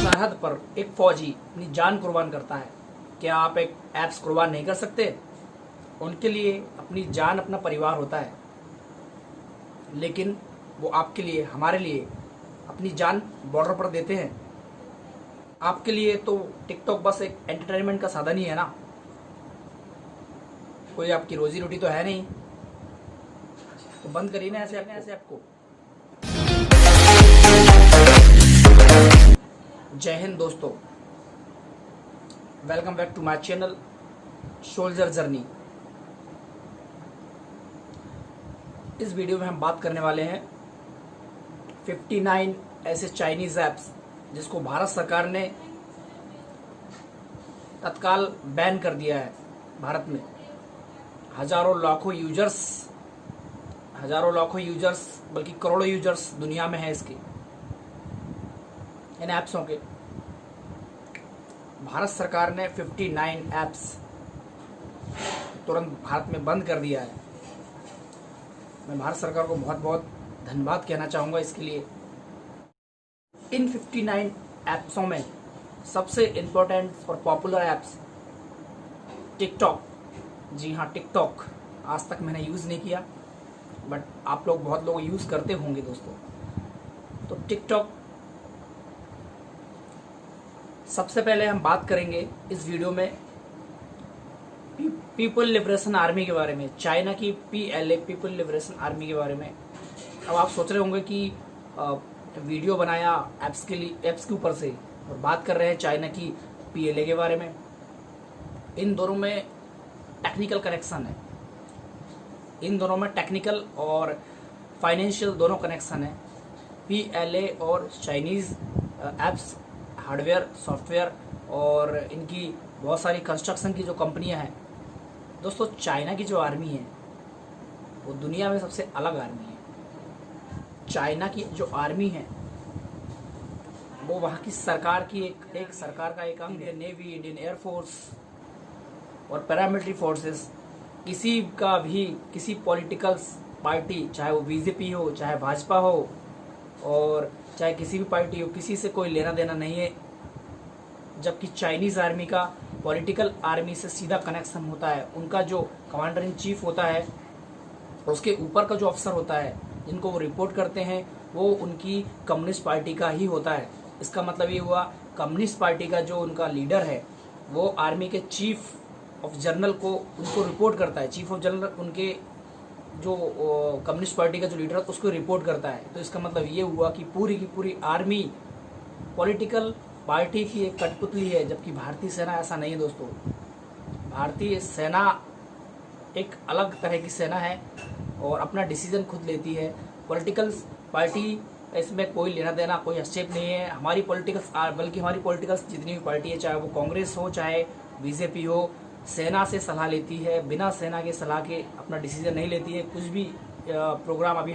सरहद पर एक फौजी अपनी जान कुर्बान करता है, क्या आप एक ऐप्स कुर्बान नहीं कर सकते? उनके लिए अपनी जान अपना परिवार होता है, लेकिन वो आपके लिए, हमारे लिए अपनी जान बॉर्डर पर देते हैं। आपके लिए तो टिकटॉक बस एक एंटरटेनमेंट का साधन ही है ना, कोई आपकी रोजी रोटी तो है नहीं। तो बंद करिए ना ऐसे आपको। जय हिंद दोस्तों, welcome back to my channel soldier journey. इस वीडियो में हम बात करने वाले हैं 59 ऐसे चाइनीज ऐप्स जिसको भारत सरकार ने तत्काल बैन कर दिया है। भारत में हजारों लाखों यूजर्स बल्कि करोड़ों यूजर्स दुनिया में है इसके, इन ऐप्सों के। भारत सरकार ने 59 ऐप्स तुरंत भारत में बंद कर दिया है। मैं भारत सरकार को बहुत बहुत धन्यवाद कहना चाहूँगा इसके लिए। इन 59 ऐप्सों में सबसे इम्पोर्टेंट और पॉपुलर ऐप्स टिकटॉक। जी हाँ, टिकटॉक आज तक मैंने यूज़ नहीं किया, बट आप लोग बहुत लोग यूज़ करते होंगे दोस्तों। तो टिकटॉक सबसे पहले हम बात करेंगे इस वीडियो में पीपल लिबरेशन आर्मी के बारे में, चाइना की PLA पीपल लिबरेशन आर्मी के बारे में। अब आप सोच रहे होंगे कि वीडियो बनाया ऐप्स के ऊपर से और बात कर रहे हैं चाइना की PLA के बारे में। इन दोनों में टेक्निकल कनेक्शन है, इन दोनों में टेक्निकल और फाइनेंशियल दोनों कनेक्शन है। PLA और चाइनीज़ ऐप्स हार्डवेयर, सॉफ्टवेयर और इनकी बहुत सारी कंस्ट्रक्शन की जो कंपनियां हैं दोस्तों। चाइना की जो आर्मी है वो दुनिया में सबसे अलग आर्मी है। चाइना की जो आर्मी है वो वहाँ की सरकार की एक सरकार का एक अंग है। नेवी, इंडियन एयरफोर्स और पैरामिलिट्री फोर्सेस, किसी पॉलिटिकल पार्टी, चाहे वो BJP हो, चाहे भाजपा हो, और चाहे किसी भी पार्टी हो, किसी से कोई लेना देना नहीं है। जबकि चाइनीज़ आर्मी का पॉलिटिकल आर्मी से सीधा कनेक्शन होता है। उनका जो कमांडर इन चीफ होता है, उसके ऊपर का जो अफसर होता है जिनको वो रिपोर्ट करते हैं, वो उनकी कम्युनिस्ट पार्टी का ही होता है। इसका मतलब ये हुआ, कम्युनिस्ट पार्टी का जो उनका लीडर है वो आर्मी के चीफ ऑफ जनरल को उनको रिपोर्ट करता है। चीफ ऑफ जनरल उनके जो कम्युनिस्ट पार्टी का जो लीडर है उसको रिपोर्ट करता है। तो इसका मतलब ये हुआ कि पूरी की पूरी आर्मी पॉलिटिकल पार्टी की एक कठपुतली है। जबकि भारतीय सेना ऐसा नहीं है दोस्तों। भारतीय सेना एक अलग तरह की सेना है और अपना डिसीजन खुद लेती है। पॉलिटिकल पार्टी इसमें कोई लेना देना, कोई हस्तक्षेप नहीं है। हमारी पॉलिटिकल्स जितनी भी पार्टी है, चाहे वो कांग्रेस हो, चाहे BJP हो, सेना से सलाह लेती है। बिना सेना के सलाह के अपना डिसीजन नहीं लेती है। कुछ भी प्रोग्राम अभी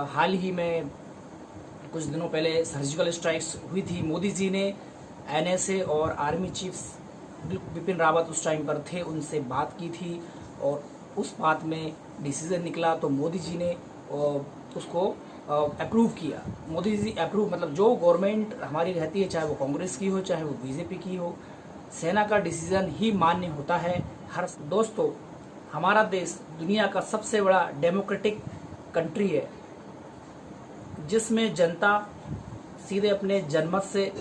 हाल ही में कुछ दिनों पहले सर्जिकल स्ट्राइक्स हुई थी। मोदी जी ने NSA और आर्मी चीफ्स बिपिन रावत उस टाइम पर थे, उनसे बात की थी और उस बात में डिसीजन निकला। तो मोदी जी ने उसको अप्रूव किया। मोदी जी अप्रूव मतलब जो गवर्नमेंट हमारी रहती है, चाहे वो कांग्रेस की हो, चाहे वो BJP की हो, सेना का डिसीजन ही मान्य होता है। हर दोस्तों, हमारा देश दुनिया का सबसे बड़ा डेमोक्रेटिक कंट्री है, जिसमें जनता सीधे अपने जनमत से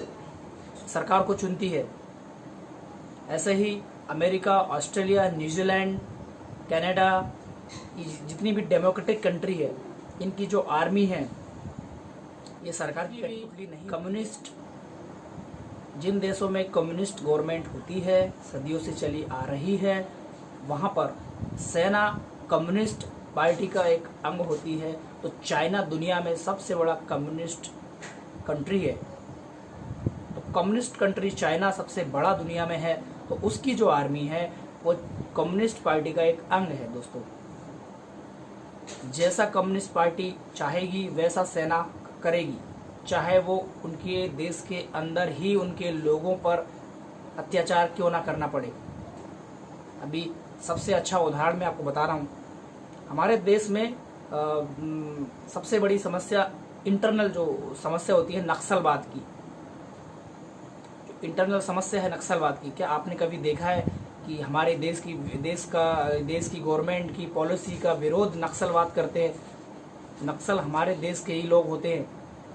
सरकार को चुनती है। ऐसे ही अमेरिका, ऑस्ट्रेलिया, न्यूजीलैंड, कनाडा, जितनी भी डेमोक्रेटिक कंट्री है, इनकी जो आर्मी है ये सरकार की कठपुतली नहीं। कम्युनिस्ट, जिन देशों में कम्युनिस्ट गवर्नमेंट होती है, सदियों से चली आ रही है, वहाँ पर सेना कम्युनिस्ट पार्टी का एक अंग होती है। तो चाइना दुनिया में सबसे बड़ा कम्युनिस्ट कंट्री है। तो कम्युनिस्ट कंट्री चाइना सबसे बड़ा दुनिया में है, तो उसकी जो आर्मी है वो कम्युनिस्ट पार्टी का एक अंग है दोस्तों। जैसा कम्युनिस्ट पार्टी चाहेगी वैसा सेना करेगी, चाहे वो उनके देश के अंदर ही उनके लोगों पर अत्याचार क्यों ना करना पड़े। अभी सबसे अच्छा उदाहरण मैं आपको बता रहा हूँ। हमारे देश में सबसे बड़ी समस्या इंटरनल जो समस्या होती है नक्सलवाद की, इंटरनल समस्या है नक्सलवाद की। क्या आपने कभी देखा है कि हमारे देश की गवर्नमेंट की पॉलिसी का विरोध नक्सलवाद करते हैं? नक्सल हमारे देश के ही लोग होते हैं।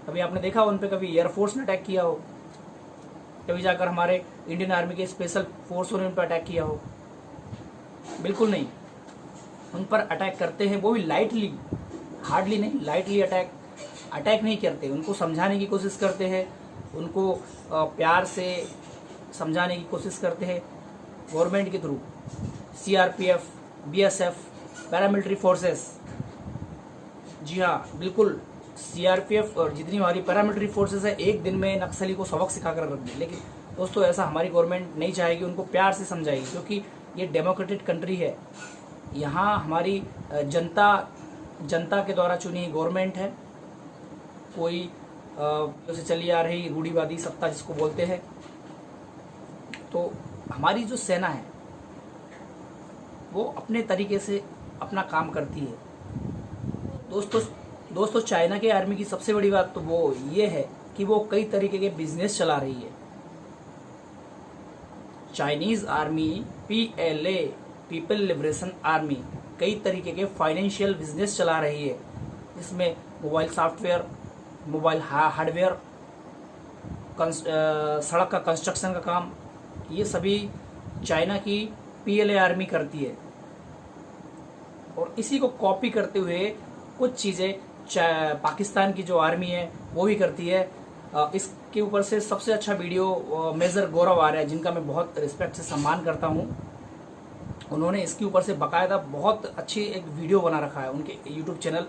कभी आपने देखा उन पे कभी एयरफोर्स ने अटैक किया हो? कभी जाकर हमारे इंडियन आर्मी के स्पेशल फोर्सों ने उन पर अटैक किया हो? बिल्कुल नहीं। उन पर अटैक करते हैं वो भी लाइटली, हार्डली नहीं, लाइटली अटैक नहीं करते। उनको समझाने की कोशिश करते हैं, उनको प्यार से समझाने की कोशिश करते हैं गवर्नमेंट के through. CRPF, BSF, paramilitary forces, जी हाँ बिल्कुल, सीआरपीएफ और जितनी हमारी पैरामिलिट्री फोर्सेस है एक दिन में नक्सली को सबक सिखाकर रख दी। लेकिन दोस्तों ऐसा हमारी गवर्नमेंट नहीं चाहेगी, उनको प्यार से समझाएगी, क्योंकि ये डेमोक्रेटिक कंट्री है। यहाँ हमारी जनता के द्वारा चुनी गवर्नमेंट है। कोई जैसे चली आ रही रूढ़िवादी सत्ता जिसको बोलते हैं। तो हमारी जो सेना है वो अपने तरीके से अपना काम करती है। दोस्तों चाइना के आर्मी की सबसे बड़ी बात तो वो ये है कि वो कई तरीके के बिजनेस चला रही है। Chinese army, PLA, people liberation army, कई तरीके के फाइनेंशियल बिजनेस चला रही है। इसमें मोबाइल सॉफ्टवेयर, मोबाइल हार्डवेयर, सड़क का कंस्ट्रक्शन का काम, ये सभी चाइना की PLA आर्मी करती है। और इसी को कॉपी करते हुए कुछ चीज़ें पाकिस्तान की जो आर्मी है वो भी करती है। इसके ऊपर से सबसे अच्छा वीडियो मेजर गौरव आर्य, जिनका मैं बहुत रिस्पेक्ट से सम्मान करता हूँ, उन्होंने इसके ऊपर से बाकायदा बहुत अच्छी एक वीडियो बना रखा है उनके यूट्यूब चैनल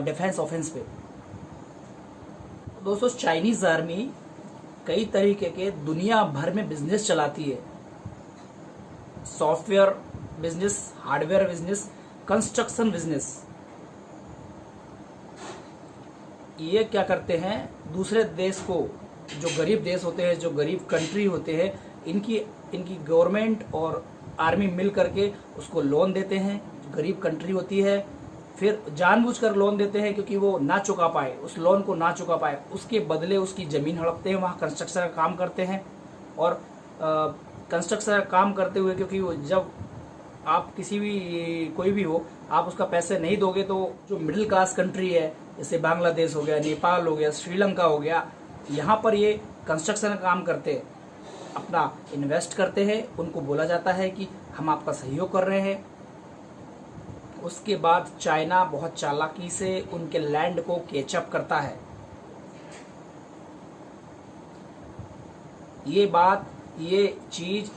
डिफेंस ऑफेंस पे। दोस्तों चाइनीज आर्मी कई तरीके के दुनिया भर में बिजनेस चलाती है। Software business, hardware business, construction business. ये क्या करते हैं, दूसरे देश को, जो गरीब देश होते हैं, जो गरीब कंट्री होते हैं, इनकी गवर्नमेंट और आर्मी मिल करके उसको लोन देते हैं। गरीब कंट्री होती है, फिर जानबूझकर लोन देते हैं क्योंकि वो ना चुका पाए, उस लोन को ना चुका पाए, उसके बदले उसकी ज़मीन हड़पते हैं, वहाँ कंस्ट्रक्शन का काम करते हैं। और कंस्ट्रक्शन का काम करते हुए, क्योंकि जब आप कोई भी हो, आप उसका पैसे नहीं दोगे तो जो मिडिल क्लास कंट्री है, जैसे बांग्लादेश हो गया, नेपाल हो गया, श्रीलंका हो गया, यहाँ पर ये कंस्ट्रक्शन का काम करते हैं, अपना इन्वेस्ट करते हैं। उनको बोला जाता है कि हम आपका सहयोग कर रहे हैं। उसके बाद चाइना बहुत चालाकी से उनके लैंड को कैचअप करता है। ये चीज़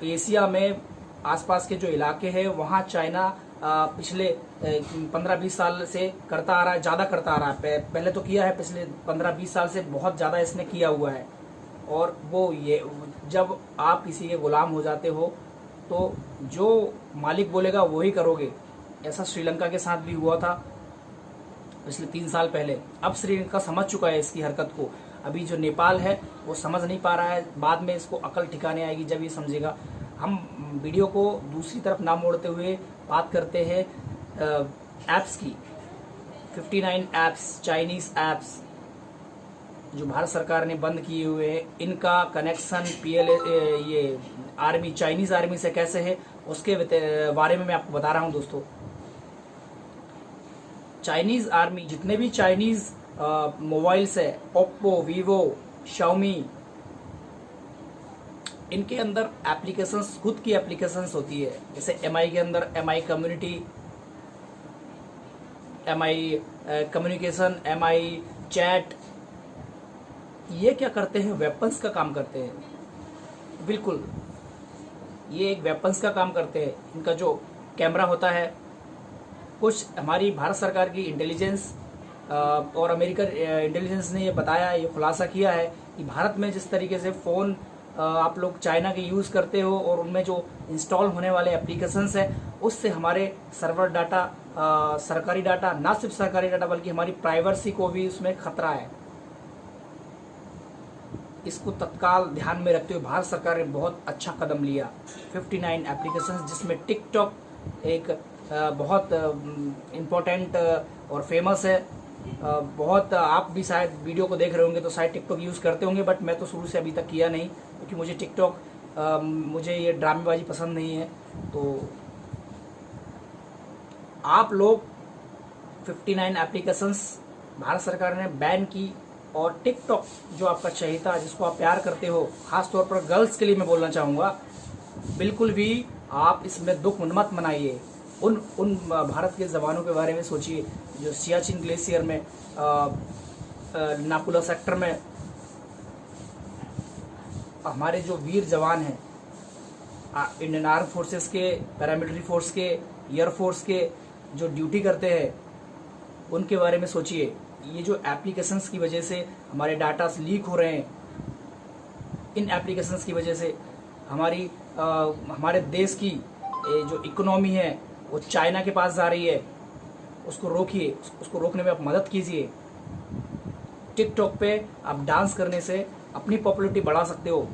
एशिया में आसपास के जो इलाके हैं वहाँ चाइना पिछले 15-20 साल से करता आ रहा है, ज़्यादा करता आ रहा है। पहले तो किया है, पिछले 15-20 साल से बहुत ज़्यादा इसने किया हुआ है। और वो ये जब आप किसी के गुलाम हो जाते हो तो जो मालिक बोलेगा वही करोगे। ऐसा श्रीलंका के साथ भी हुआ था पिछले 3 साल पहले। अब श्रीलंका समझ चुका है इसकी हरकत को। अभी जो नेपाल है वो समझ नहीं पा रहा है, बाद में इसको अकल ठिकाने आएगी जब ये समझेगा। हम वीडियो को दूसरी तरफ ना मोड़ते हुए बात करते हैं ऐप्स की। 59 ऐप्स, चाइनीज़ ऐप्स जो भारत सरकार ने बंद किए हुए हैं, इनका कनेक्शन ये आर्मी, चाइनीज़ आर्मी से कैसे है उसके बारे में मैं आपको बता रहा हूं दोस्तों। चाइनीज़ आर्मी, जितने भी चाइनीज़ मोबाइल्स है, ओप्पो, वीवो, शाओमी, इनके अंदर एप्लीकेशंस, खुद की एप्लीकेशंस होती है। जैसे MI के अंदर MI community, MI communication, MI chat, ये क्या करते हैं, वेपन्स का काम करते हैं। बिल्कुल, ये एक वेपन्स का काम करते हैं। इनका जो कैमरा होता है, कुछ हमारी भारत सरकार की इंटेलिजेंस और अमेरिकन इंटेलिजेंस ने ये बताया, ये खुलासा किया है कि भारत में जिस तरीके से फ़ोन आप लोग चाइना के यूज़ करते हो और उनमें जो इंस्टॉल होने वाले एप्लीकेशंस हैं, उससे हमारे सर्वर डाटा, सरकारी डाटा, ना सिर्फ सरकारी डाटा बल्कि हमारी प्राइवेसी को भी उसमें खतरा है। इसको तत्काल ध्यान में रखते हुए भारत सरकार ने बहुत अच्छा कदम लिया। 59 एप्लीकेशंस, जिसमें टिकटॉक एक बहुत इम्पोर्टेंट और फेमस है। बहुत आप भी शायद वीडियो को देख रहे होंगे तो शायद टिकटॉक यूज़ करते होंगे, बट मैं तो शुरू से अभी तक किया नहीं, क्योंकि मुझे टिकटॉक मुझे ये ड्रामेबाजी पसंद नहीं है। तो आप लोग 59 एप्लीकेशंस भारत सरकार ने बैन की, और टिकटॉक जो आपका चहेता, जिसको आप प्यार करते हो, खास तौर पर गर्ल्स के लिए मैं बोलना चाहूँगा, बिल्कुल भी आप इसमें दुख मत मनाइए। उन भारत के जवानों के बारे में सोचिए जो सियाचिन ग्लेशियर में नाकुला सेक्टर में हमारे जो वीर जवान हैं, इंडियन आर्म फोर्सेस के, पैरामिलिट्री फोर्स के, एयर फोर्स के जो ड्यूटी करते हैं, उनके बारे में सोचिए। ये जो एप्लीकेशंस की वजह से हमारे डाटा लीक हो रहे हैं, इन एप्लीकेशंस की वजह से हमारे देश की जो इकोनॉमी है वो चाइना के पास जा रही है। उसको रोकिए, उसको रोकने में आप मदद कीजिए। टिकटॉक पे आप डांस करने से अपनी पॉपुलैरिटी बढ़ा सकते हो।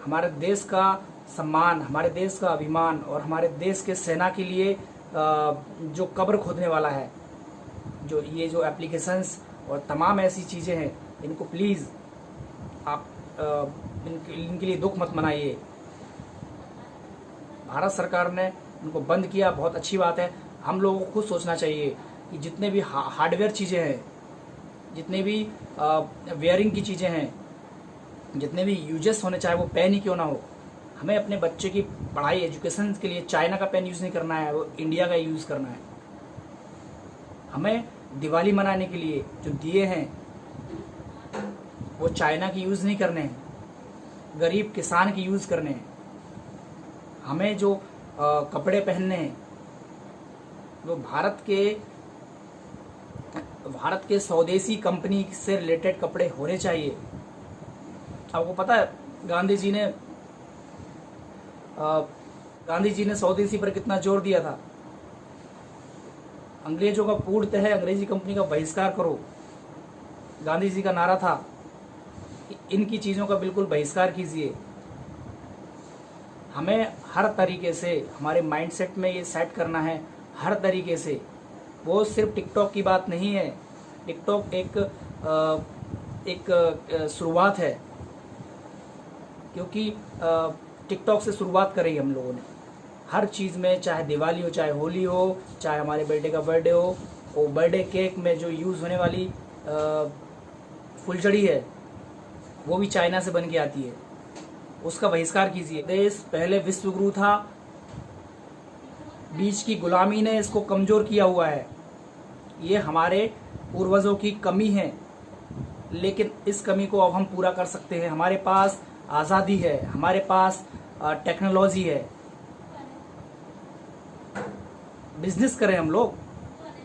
हमारे देश का सम्मान, हमारे देश का अभिमान और हमारे देश के सेना के लिए जो कब्र खोदने वाला है, जो ये जो एप्लीकेशंस और तमाम ऐसी चीज़ें हैं, इनको प्लीज़ आप इनके लिए दुख मत मनाइए। भारत सरकार ने इनको बंद किया, बहुत अच्छी बात है। हम लोगों को खुद सोचना चाहिए कि जितने भी हार्डवेयर चीज़ें हैं, जितने भी वेयरिंग की चीज़ें हैं, जितने भी यूजेस होने, चाहे वो पेन ही क्यों ना हो, हमें अपने बच्चे की पढ़ाई, एजुकेशन के लिए चाइना का पेन यूज़ नहीं करना है, वो इंडिया का यूज़ करना है। हमें दिवाली मनाने के लिए जो दिए हैं वो चाइना की यूज़ नहीं करने हैं, गरीब किसान की यूज़ करने हैं। हमें जो कपड़े पहनने हैं वो भारत के स्वदेशी कंपनी से रिलेटेड कपड़े होने चाहिए। आपको पता है गांधी जी ने स्वदेशी पर कितना जोर दिया था। अंग्रेजों का पूर्णतः है अंग्रेजी कंपनी का बहिष्कार करो, गांधी जी का नारा था। इनकी चीज़ों का बिल्कुल बहिष्कार कीजिए। हमें हर तरीके से हमारे माइंडसेट में ये सेट करना है, हर तरीके से। वो सिर्फ टिकटॉक की बात नहीं है। टिकटॉक एक शुरुआत है, क्योंकि टिकटॉक से शुरुआत करी हम लोगों ने हर चीज़ में, चाहे दिवाली हो, चाहे होली हो, चाहे हमारे बेटे का बर्थडे हो। वो बर्थडे केक में जो यूज़ होने वाली फुलझड़ी है वो भी चाइना से बन के आती है, उसका बहिष्कार कीजिए। देश पहले विश्व गुरु था, बीच की गुलामी ने इसको कमज़ोर किया हुआ है। ये हमारे पूर्वजों की कमी है, लेकिन इस कमी को अब हम पूरा कर सकते हैं। हमारे पास आज़ादी है, हमारे पास टेक्नोलॉजी है। बिजनेस करें हम लोग,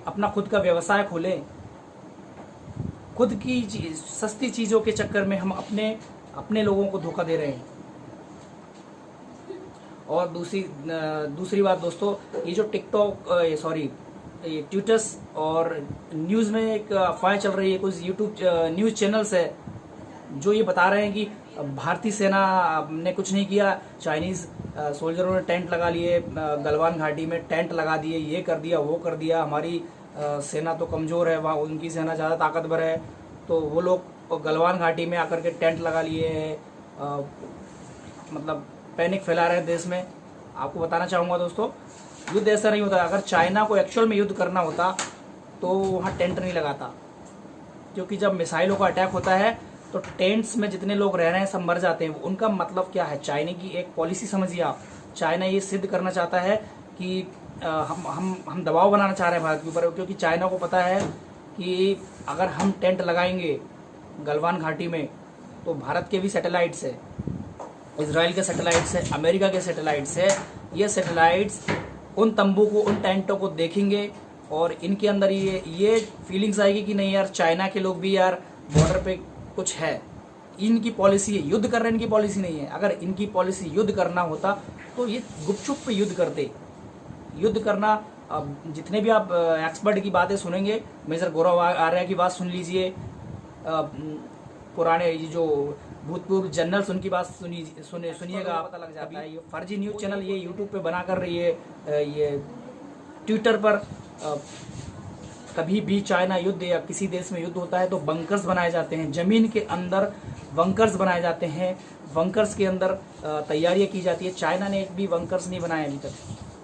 अपना खुद का व्यवसाय खोलें। खुद की सस्ती चीज़ों के चक्कर में हम अपने लोगों को धोखा दे रहे हैं। और दूसरी बात दोस्तों, ये जो टिकटॉक ये ट्विटर्स और न्यूज़ में एक अफवाह चल रही है, कुछ यूट्यूब न्यूज़ चैनल्स है जो ये बता रहे हैं कि भारतीय सेना ने कुछ नहीं किया, चाइनीज़ सोल्जरों ने टेंट लगा लिए, गलवान घाटी में टेंट लगा दिए, ये कर दिया, वो कर दिया, हमारी सेना तो कमज़ोर है, वहाँ उनकी सेना ज़्यादा ताकतवर है। तो वो लोग गलवान घाटी में आकर के टेंट लगा लिए हैं, मतलब पैनिक फैला रहे हैं देश में। आपको बताना चाहूँगा दोस्तों, युद्ध ऐसा नहीं होता। अगर चाइना को एक्चुअल में युद्ध करना होता तो वहाँ टेंट नहीं लगाता, क्योंकि जब मिसाइलों का अटैक होता है तो टेंट्स में जितने लोग रह रहे हैं सब मर जाते हैं। उनका मतलब क्या है? चाइना की एक पॉलिसी समझिए आप। चाइना ये सिद्ध करना चाहता है कि हम दबाव बनाना चाह रहे हैं भारत के ऊपर, क्योंकि चाइना को पता है कि अगर हम टेंट लगाएंगे गलवान घाटी में तो भारत के भी सैटेलाइट्स है, इजराइल के सैटेलाइट्स है, अमेरिका के सैटेलाइट्स है। ये सैटेलाइट्स उन तंबू को, उन टेंटों को देखेंगे और इनके अंदर ये फीलिंग्स आएगी कि नहीं यार, चाइना के लोग भी यार बॉर्डर पे कुछ है। इनकी पॉलिसी है, युद्ध कर रहे हैं, इनकी पॉलिसी नहीं है। अगर इनकी पॉलिसी युद्ध करना होता तो ये गुपचुप पे युद्ध करते। युद्ध करना, जितने भी आप एक्सपर्ट की बातें सुनेंगे, मेजर गौरव आर्या की बात सुन लीजिए, पुराने ये जो भूतपूर्व जनरल्स उनकी बात सुनिएगा, पता लग जाता है। ये फर्जी न्यूज़ चैनल ये यूट्यूब पे बना कर रही है, ये ट्विटर पर कभी भी चाइना युद्ध या किसी देश में युद्ध होता है तो बंकर्स बनाए जाते हैं, जमीन के अंदर बंकर्स बनाए जाते हैं, बंकर्स के अंदर तैयारियां की जाती है। चाइना ने एक भी बंकर्स नहीं बनाया अभी तक,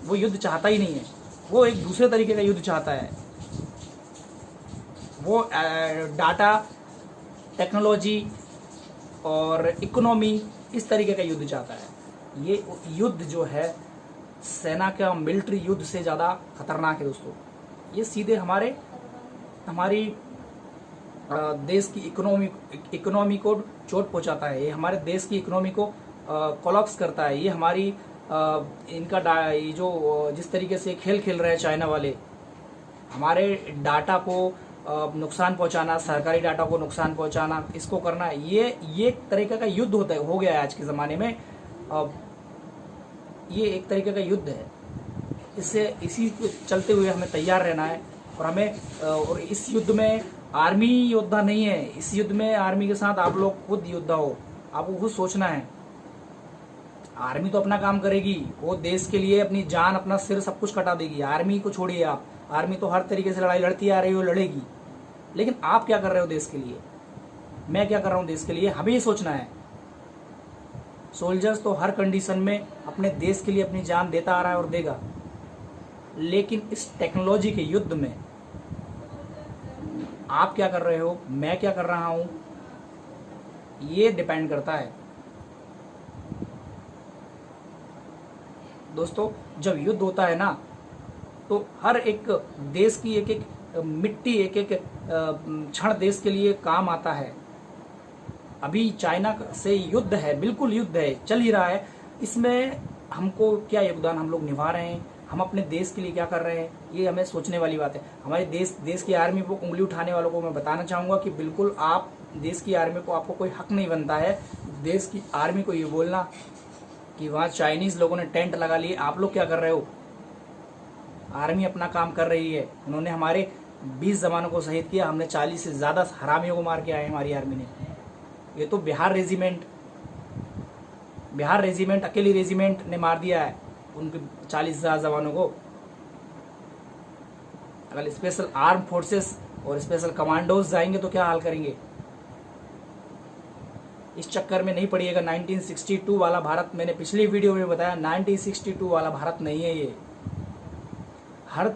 वो युद्ध चाहता ही नहीं है, वो एक दूसरे तरीके का युद्ध चाहता है। वो डाटा टेक्नोलॉजी और इकोनॉमी इस तरीके का युद्ध चाहता है। ये युद्ध जो है सेना का मिलिट्री युद्ध से ज़्यादा खतरनाक है दोस्तों। ये सीधे हमारी देश की इकोनॉमी को चोट पहुंचाता है। ये हमारे देश की इकोनॉमी को कोलैप्स करता है। ये हमारी ये जो जिस तरीके से खेल खेल रहे हैं चाइना वाले, हमारे डाटा को नुकसान पहुंचाना, सरकारी डाटा को नुकसान पहुंचाना, इसको करना, ये एक तरीके का युद्ध हो गया है आज के ज़माने में। ये एक तरीके का युद्ध है। इसी को चलते हुए हमें तैयार रहना है। और इस युद्ध में आर्मी योद्धा नहीं है, इस युद्ध में आर्मी के साथ आप लोग खुद योद्धा हो। आपको खुद सोचना है। आर्मी तो अपना काम करेगी, वो देश के लिए अपनी जान, अपना सिर, सब कुछ कटा देगी। आर्मी को छोड़िए आप, आर्मी तो हर तरीके से लड़ाई लड़ती आ रही हो, लड़ेगी। लेकिन आप क्या कर रहे हो देश के लिए, मैं क्या कर रहा हूं देश के लिए, हमें ये सोचना है। सोल्जर्स तो हर कंडीशन में अपने देश के लिए अपनी जान देता आ रहा है और देगा, लेकिन इस टेक्नोलॉजी के युद्ध में आप क्या कर रहे हो, मैं क्या कर रहा हूं, ये डिपेंड करता है दोस्तों। जब युद्ध होता है ना, तो हर एक देश की एक एक मिट्टी, एक एक क्षण देश के लिए काम आता है। अभी चाइना से युद्ध है, बिल्कुल युद्ध है, चल ही रहा है। इसमें हमको क्या योगदान हम लोग निभा रहे हैं, हम अपने देश के लिए क्या कर रहे हैं, ये हमें सोचने वाली बात है। हमारे देश की आर्मी को उंगली उठाने वालों को मैं बताना चाहूँगा कि बिल्कुल आप देश की आर्मी को, आपको कोई हक नहीं बनता है देश की आर्मी को ये बोलना कि वहाँ चाइनीज़ लोगों ने टेंट लगा लिए, आप लोग क्या कर रहे हो। आर्मी अपना काम कर रही है। उन्होंने हमारे 20 जवानों को शहीद किया, हमने 40 से ज़्यादा हरामियों को मार के आए हमारी आर्मी ने। ये तो बिहार रेजिमेंट अकेली रेजिमेंट ने मार दिया है उनके 40,000 जवानों को। अगर स्पेशल आर्म फोर्सेस और स्पेशल कमांडोज जाएंगे तो क्या हाल करेंगे। इस चक्कर में नहीं पड़िएगा। 1962 वाला भारत, मैंने पिछली वीडियो में बताया, 1962 वाला भारत नहीं है ये। हर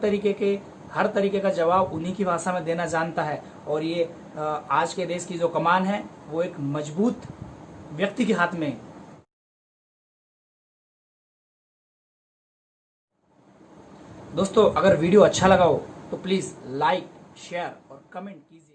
तरीके का जवाब उन्हीं की भाषा में देना जानता है। और ये आज के देश की जो कमान है वो एक मजबूत व्यक्ति के हाथ में है। दोस्तों, अगर वीडियो अच्छा लगा हो तो प्लीज़ लाइक, शेयर और कमेंट कीजिए।